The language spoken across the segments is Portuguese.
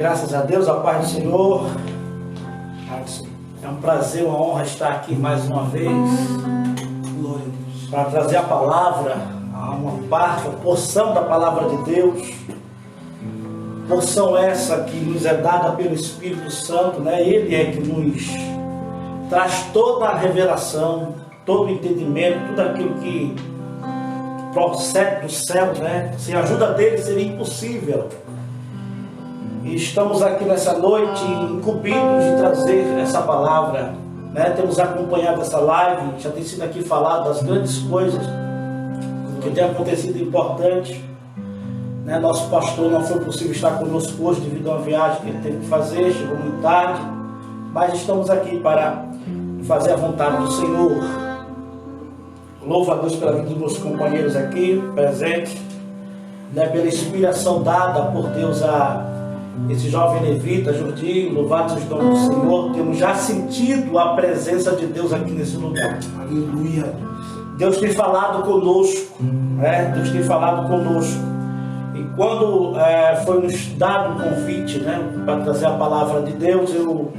Graças a Deus, a paz do Senhor. É um prazer, uma honra estar aqui mais uma vez. Glória a Deus. Para trazer a palavra, uma parte, uma porção da palavra de Deus. Porção essa que nos é dada pelo Espírito Santo, né? Ele é que nos traz toda a revelação, todo o entendimento, tudo aquilo que procede do céu, né? Sem a ajuda dele seria impossível. E estamos aqui nessa noite incumbidos de trazer essa palavra, né? Temos acompanhado essa live, já tem sido aqui falado das grandes coisas que tem acontecido importante, né? Nosso pastor não foi possível estar conosco hoje devido a uma viagem que ele teve que fazer, chegou muito tarde, mas estamos aqui para fazer a vontade do Senhor. Louvo a Deus pela vida dos meus companheiros aqui presentes, né? Pela inspiração dada por Deus a esse jovem levita, Jordi. Louvado seja o nome do Senhor. Temos já sentido a presença de Deus aqui nesse lugar. Aleluia. Deus tem falado conosco, né? Deus tem falado conosco. E quando foi nos dado o convite, né, para trazer a palavra de Deus, eu,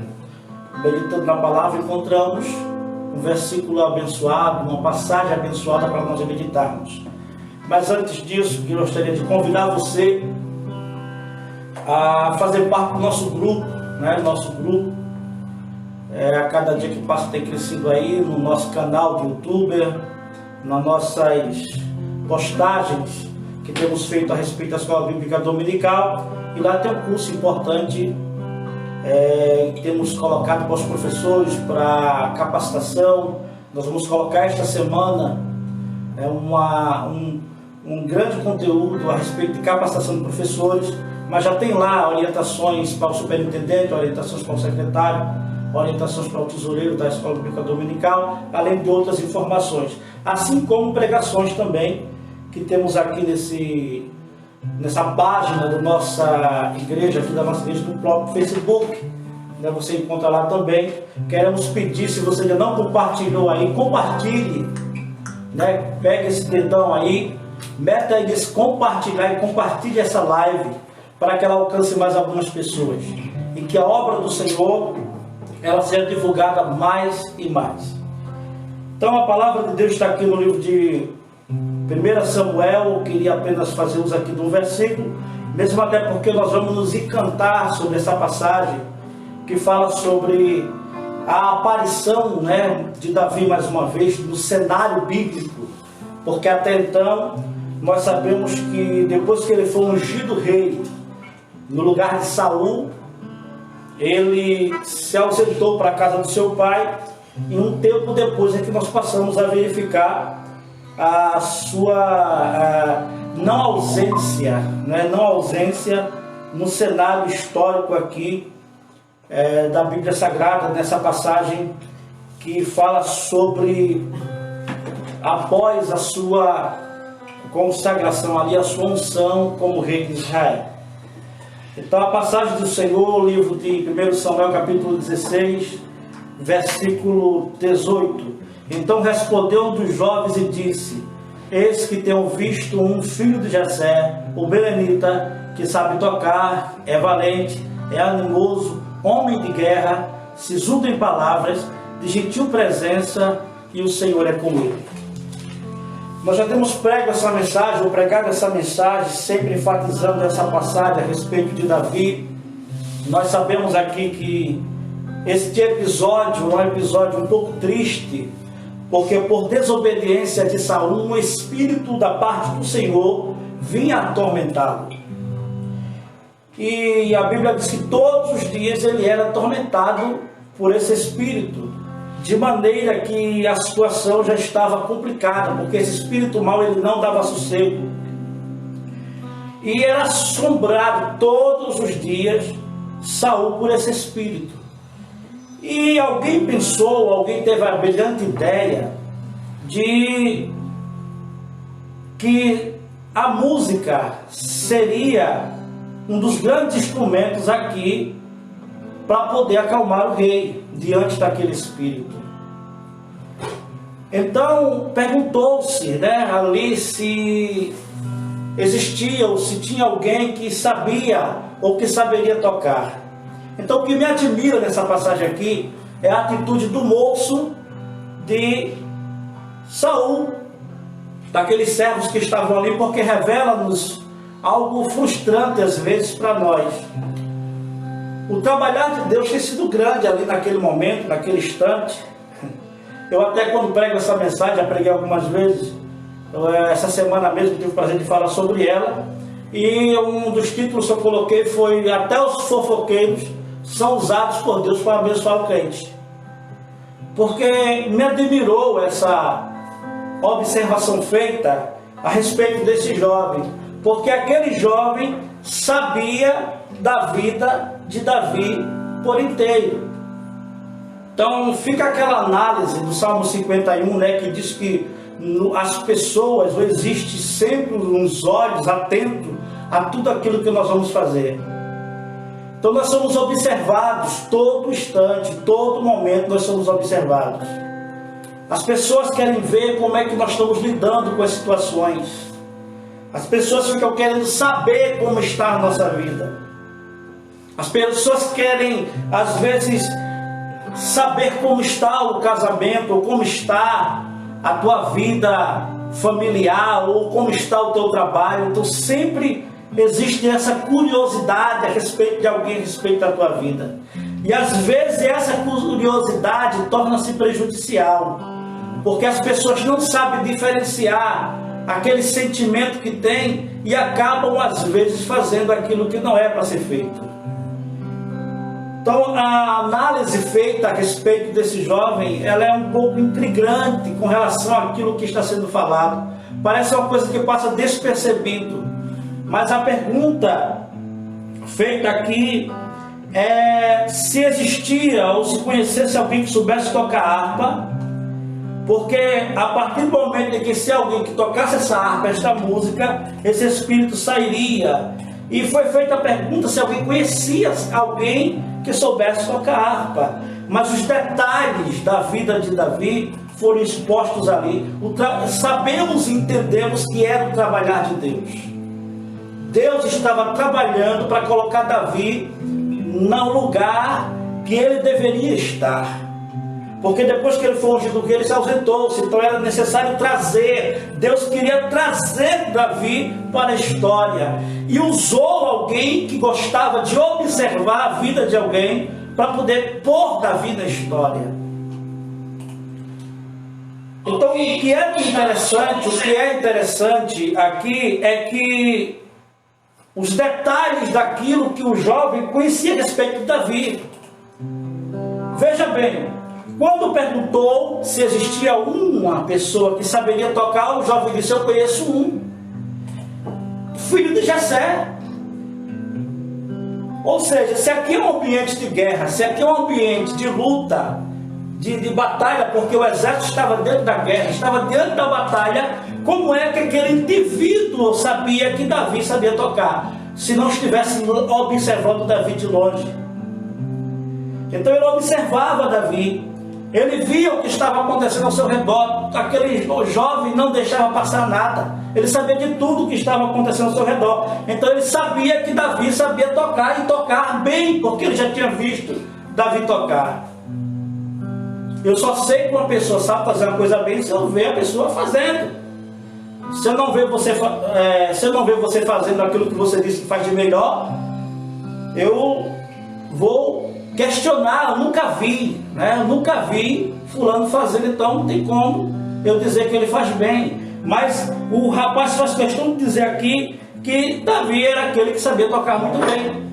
meditando na palavra, encontramos um versículo abençoado, uma passagem abençoada para nós meditarmos. Mas antes disso, eu gostaria de convidar você a fazer parte do nosso grupo, né? Nosso grupo, a cada dia que passa tem crescido aí no nosso canal de youtuber, nas nossas postagens que temos feito a respeito da Escola Bíblica Dominical, e lá tem um curso importante que temos colocado para os professores para capacitação. Nós vamos colocar esta semana um grande conteúdo a respeito de capacitação de professores, mas já tem lá orientações para o superintendente, orientações para o secretário, orientações para o tesoureiro da Escola Bíblica Dominical, além de outras informações, assim como pregações também que temos aqui nessa página da nossa igreja, aqui da nossa igreja, no próprio Facebook, né? Você encontra lá também. Queremos pedir, se você ainda não compartilhou aí, compartilhe, né? Pega esse dedão aí, meta aí nesse compartilhar e compartilhe essa live para que ela alcance mais algumas pessoas e que a obra do Senhor ela seja divulgada mais e mais. Então a palavra de Deus está aqui no livro de 1 Samuel. Eu queria apenas fazer uso aqui de um versículo, mesmo até porque nós vamos nos encantar sobre essa passagem que fala sobre a aparição, né, de Davi mais uma vez no cenário bíblico, porque até então nós sabemos que depois que ele foi ungido rei no lugar de Saul, ele se ausentou para a casa do seu pai, e um tempo depois é que nós passamos a verificar a sua não ausência, né? Não ausência no cenário histórico aqui da Bíblia Sagrada, nessa passagem que fala sobre após a sua consagração ali, a sua unção como rei de Israel. Então a passagem do Senhor, o livro de 1 Samuel capítulo 16, versículo 18. Então respondeu um dos jovens e disse: eis que tenho visto um filho de Jessé, o belemita, que sabe tocar, é valente, é animoso, homem de guerra, sisudo em palavras, de gentil presença, e o Senhor é com ele. Nós já temos prego essa mensagem, ou pregado essa mensagem, sempre enfatizando essa passagem a respeito de Davi. Nós sabemos aqui que este episódio é um episódio um pouco triste, porque por desobediência de Saul, um espírito da parte do Senhor vinha atormentá-lo. E a Bíblia diz que todos os dias ele era atormentado por esse espírito, de maneira que a situação já estava complicada, porque esse espírito mau ele não dava sossego. E era assombrado todos os dias Saul por esse espírito. E alguém pensou, alguém teve a brilhante ideia de que a música seria um dos grandes instrumentos aqui para poder acalmar o rei diante daquele espírito. Então perguntou-se, né, ali se existia ou se tinha alguém que sabia ou que saberia tocar. Então o que me admira nessa passagem aqui é a atitude do moço de Saul, daqueles servos que estavam ali, porque revela-nos algo frustrante às vezes para nós. O trabalhar de Deus tem sido grande ali naquele momento, naquele instante. Eu até quando prego essa mensagem, já preguei algumas vezes, essa semana mesmo tive o prazer de falar sobre ela, e um dos títulos que eu coloquei foi: até os fofoqueiros são usados por Deus para abençoar o crente. Porque me admirou essa observação feita a respeito desse jovem, porque aquele jovem sabia da vida de Davi por inteiro. Então fica aquela análise do Salmo 51, né, que diz que as pessoas, existe sempre uns olhos atentos a tudo aquilo que nós vamos fazer. Então nós somos observados todo instante, todo momento nós somos observados. As pessoas querem ver como é que nós estamos lidando com as situações. As pessoas ficam querendo saber como está a nossa vida. As pessoas querem, às vezes, saber como está o casamento, ou como está a tua vida familiar, ou como está o teu trabalho. Então sempre existe essa curiosidade a respeito de alguém, a respeito da tua vida. E às vezes essa curiosidade torna-se prejudicial, porque as pessoas não sabem diferenciar aquele sentimento que tem e acabam às vezes fazendo aquilo que não é para ser feito. Então a análise feita a respeito desse jovem, ela é um pouco intrigante com relação àquilo que está sendo falado. Parece uma coisa que passa despercebido, mas a pergunta feita aqui é se existia ou se conhecesse alguém que soubesse tocar harpa, porque a partir do momento em que se alguém que tocasse essa harpa, esta música, esse espírito sairia. E foi feita a pergunta se alguém conhecia alguém que soubesse tocar harpa. Mas os detalhes da vida de Davi foram expostos ali. Sabemos e entendemos que era o trabalhar de Deus. Deus estava trabalhando para colocar Davi no lugar que ele deveria estar. Porque depois que ele foi ungido, ele se ausentou-se, então era necessário trazer. Deus queria trazer Davi para a história. E usou alguém que gostava de observar a vida de alguém para poder pôr Davi na história. Então o que é interessante aqui é que os detalhes daquilo que o jovem conhecia a respeito de Davi. Veja bem, quando perguntou se existia uma pessoa que saberia tocar, o jovem disse: eu conheço um, filho de Jessé. Ou seja, se aqui é um ambiente de guerra, se aqui é um ambiente de luta, de batalha, porque o exército estava dentro da guerra, estava dentro da batalha, como é que aquele indivíduo sabia que Davi sabia tocar, se não estivesse observando Davi de longe? Então ele observava Davi, ele via o que estava acontecendo ao seu redor. Aquele jovem não deixava passar nada, ele sabia de tudo o que estava acontecendo ao seu redor. Então ele sabia que Davi sabia tocar, e tocar bem, porque ele já tinha visto Davi tocar. Eu só sei que uma pessoa sabe fazer uma coisa bem se eu ver a pessoa fazendo. Se eu não ver você fazendo aquilo que você disse que faz de melhor, eu vou questionar. Eu nunca vi, né? Eu nunca vi fulano fazendo, então não tem como eu dizer que ele faz bem. Mas o rapaz faz questão de dizer aqui que Davi era aquele que sabia tocar muito bem.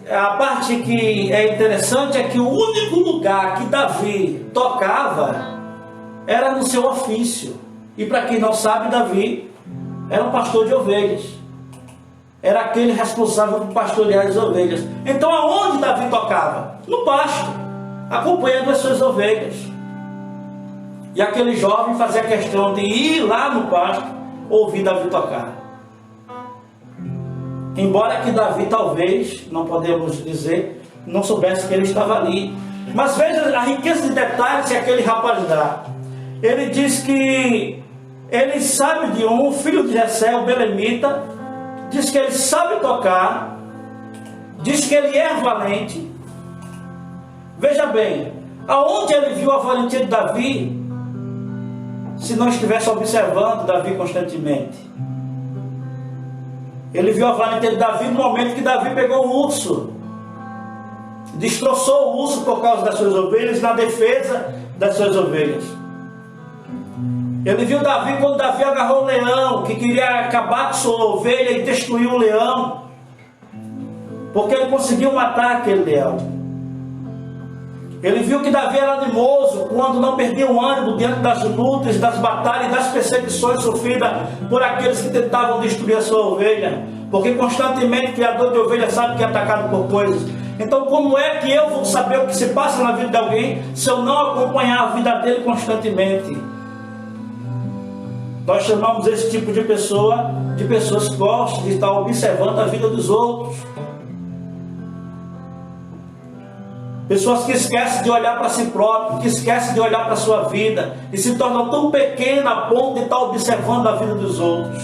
A parte que é interessante é que o único lugar que Davi tocava era no seu ofício. E para quem não sabe, Davi era um pastor de ovelhas. Era aquele responsável por pastorear as ovelhas. Então aonde Davi tocava? No pasto, acompanhando as suas ovelhas. E aquele jovem fazia questão de ir lá no pasto ouvir Davi tocar. Embora que Davi talvez, não podemos dizer, não soubesse que ele estava ali. Mas veja a riqueza de detalhes que aquele rapaz dá. Ele diz que ele sabe de um filho de Jessé, o belemita, diz que ele sabe tocar, diz que ele é valente. Veja bem, aonde ele viu a valentia de Davi, se não estivesse observando Davi constantemente? Ele viu a valentia de Davi no momento que Davi pegou o urso, destroçou o urso por causa das suas ovelhas, na defesa das suas ovelhas. Ele viu Davi quando Davi agarrou o leão, que queria acabar com sua ovelha e destruiu o leão, porque ele conseguiu matar aquele leão. Ele viu que Davi era animoso quando não perdia o ânimo diante das lutas, das batalhas e das perseguições sofridas por aqueles que tentavam destruir a sua ovelha, porque constantemente o criador de ovelha sabe que é atacado por coisas. Então como é que eu vou saber o que se passa na vida de alguém se eu não acompanhar a vida dele constantemente? Nós chamamos esse tipo de pessoa de pessoas que gostam de estar observando a vida dos outros. Pessoas que esquecem de olhar para si próprio, que esquecem de olhar para a sua vida e se tornam tão pequenas a ponto de estar observando a vida dos outros.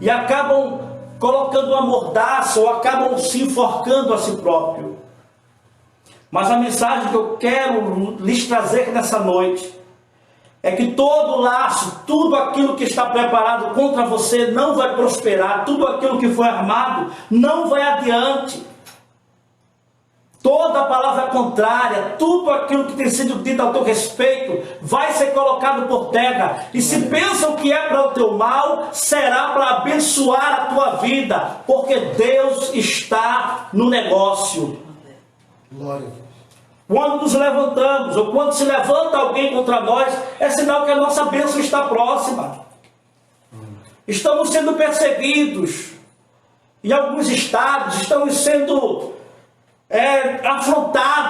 E acabam colocando uma mordaça ou acabam se enforcando a si próprio. Mas a mensagem que eu quero lhes trazer nessa noite é que todo laço, tudo aquilo que está preparado contra você não vai prosperar, tudo aquilo que foi armado não vai adiante. Toda palavra contrária, tudo aquilo que tem sido dito ao teu respeito, vai ser colocado por terra. E se pensam que é para o teu mal, será para abençoar a tua vida, porque Deus está no negócio. Glória. Quando nos levantamos, ou quando se levanta alguém contra nós, é sinal que a nossa bênção está próxima. Estamos sendo perseguidos. Em alguns estados, estamos sendo afrontados.